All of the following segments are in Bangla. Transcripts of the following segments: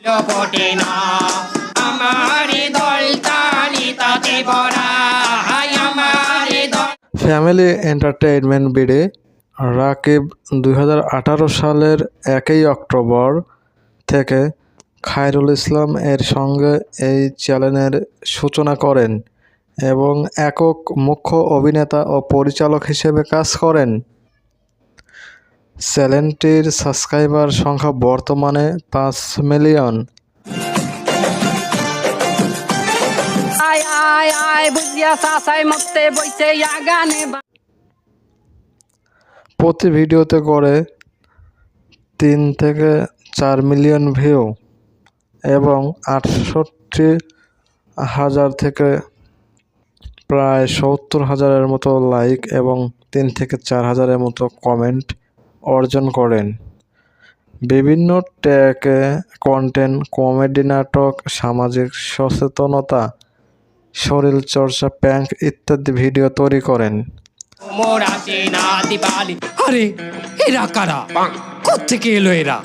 ফোটে না আমার দল তালিতাতে ভরা আমার দল। ফ্যামিলি এন্টারটেইনমেন্ট বিডি রাকিব 2018 সালের 1 অক্টোবর থেকে খায়রুল ইসলাম এর সঙ্গে এই চ্যানেলের সূচনা করেন এবং একক মুখ্য অভিনেতা ও পরিচালক হিসেবে কাজ করেন। চ্যানেলটির সাবস্ক্রাইবার সংখ্যা বর্তমানে 5 মিলিয়ন। প্রতি ভিডিওতে গড়ে 3 থেকে 4 মিলিয়ন ভিউ এবং 68,000 থেকে প্রায় 70,000-এর মতো লাইক এবং 3 থেকে 4,000-এর মতো কমেন্ট অর্জন করেন। বিভিন্ন ট্যাগে কন্টেন্ট, কমেডি নাটক, সামাজিক সচেতনতা, শরীরচর্চা, প্র্যাঙ্ক ইত্যাদি ভিডিও তৈরি করেন। আরে এরা কারা? কোত্থেকে এলো এরা?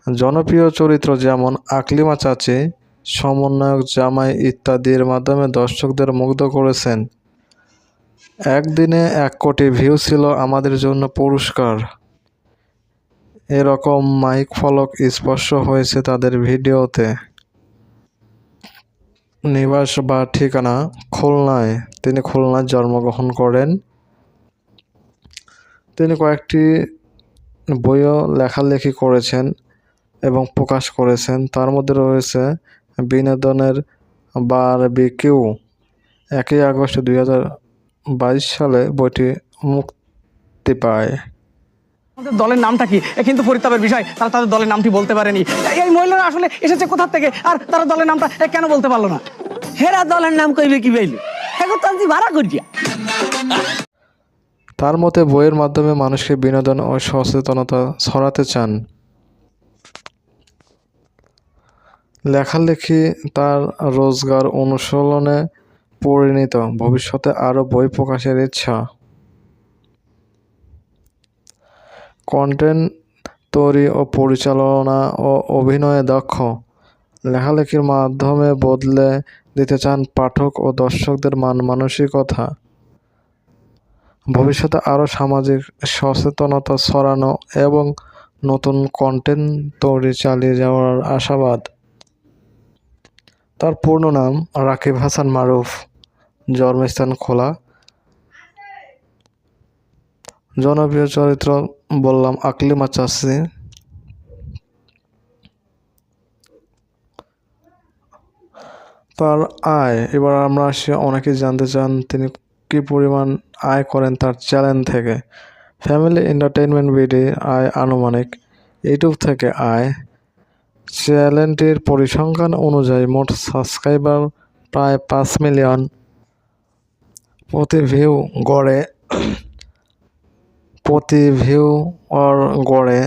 জনপ্রিয় চরিত্র যেমন আকলিমা চাচি, সমন্বয়ক জামাই ইত্যাদির মাধ্যমে দর্শকদের মুগ্ধ করেছেন। একদিনে 1 কোটি ভিউ ছিল আমাদের জন্য পুরস্কার। এরকম মাইক ফলক স্পর্শ হয়েছে তাদের ভিডিওতে। নিবাস বা ঠিকানা খুলনায়। তিনি খুলনায় জন্মগ্রহণ করেন। তিনি কয়েকটি বইও লেখালেখি করেছেন এবং প্রকাশ করেছেন। তার মধ্যে রয়েছে বিনোদনের বারবিকিউ। 1 আগস্ট 2022 সালে বইটি মুক্তি পায়। আমাদের দলের নামটা কি কিন্তু পরিতাপের বিষয়, তারা তাদের দলের নামটি বলতে পারেনি। এই মহিলারা আসলে এসেছে কোথা থেকে আর তারা দলের নামটা কেন বলতে পারলো না? হেরা দলের নাম কইবে কি বইল, এখন তো আমি ভাড়া করিয়া। তার মতে বইয়ের মাধ্যমে মানুষকে বিনোদন ও সচেতনতা ছড়াতে চান। লেখালেখি তার রোজগার অনুশীলনে পরিণত। ভবিষ্যতে আরও বই প্রকাশের ইচ্ছা। কন্টেন্ট তৈরি ও পরিচালনা ও অভিনয়ে দক্ষ। লেখালেখির মাধ্যমে বদলে দিতে চান পাঠক ও দর্শকদের মানসিকতা। ভবিষ্যতে আরও সামাজিক সচেতনতা ছড়ানো এবং নতুন কন্টেন্ট তৈরি চালিয়ে যাওয়ার আশাবাদ। তার পূর্ণ নাম রাকিব হাসান মারুফ। জন্মস্থান খোলা। জনপ্রিয় চরিত্র বললাম আকলিমা চাচি। তার আয়, এবার আমরা আসি, অনেকেই জানতে চান তিনি কী পরিমাণ আয় করেন তার চ্যানেল থেকে। ফ্যামিলি এন্টারটেইনমেন্ট বিডি আয় আনুমানিক। ইউটিউব থেকে আয়। চ্যানেলটির পরিসংখ্যান অনুযায়ী মোট সাবস্ক্রাইবার প্রায় 5 মিলিয়ন। প্রতি ভিউ গড়ে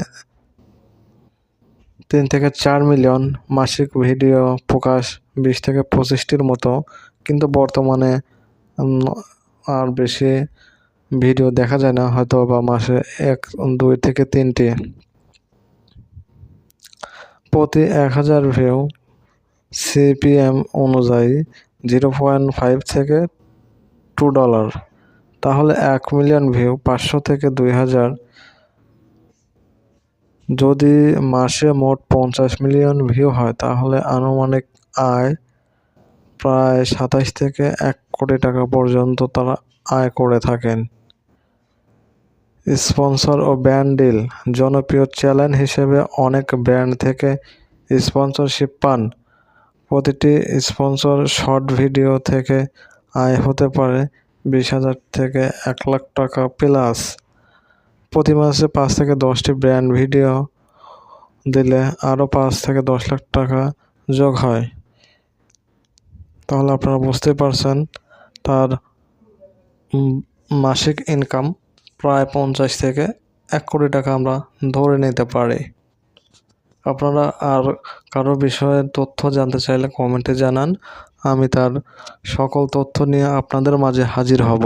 3 থেকে 4 মিলিয়ন। মাসিক ভিডিও প্রকাশ 20 থেকে 25টির মতো, কিন্তু বর্তমানে আর বেশি ভিডিও দেখা যায় না, হয়তো বা মাসে 2 থেকে 3টি। প্রতি 1000 ভিউ সিপিএম অনুযায়ী 0.5 থেকে $2, তাহলে 1 মিলিয়ন ভিউ 500 থেকে 2000। যদি মাসে মোট 50 মিলিয়ন ভিউ হয় তাহলে আনুমানিক আয় প্রায় 27 থেকে 1 কোটি টাকা পর্যন্ত তারা আয় করে থাকেন। স্পন্সর ও ব্র্যান্ড ডিল। জনপ্রিয় চ্যানেল হিসেবে অনেক ব্র্যান্ড থেকে স্পন্সরশিপ পান। প্রতিটি স্পন্সর শর্ট ভিডিও থেকে আয় হতে পারে 20,000 থেকে 1 লাখ টাকা প্লাস। প্রতি মাসে 5 থেকে 10টি ব্র্যান্ড ভিডিও দিলে আরও 5 থেকে 10 লাখ টাকা যোগ হয়। তাহলে আপনারা বুঝতেই পারছেন তার মাসিক ইনকাম প্রায় 50 থেকে 1 কোটি টাকা আমরা ধরে নিতে পারি। আপনারা আর কারো বিষয়ে তথ্য জানতে চাইলে কমেন্টে জানান, আমি তার সকল তথ্য নিয়ে আপনাদের মাঝে হাজির হব।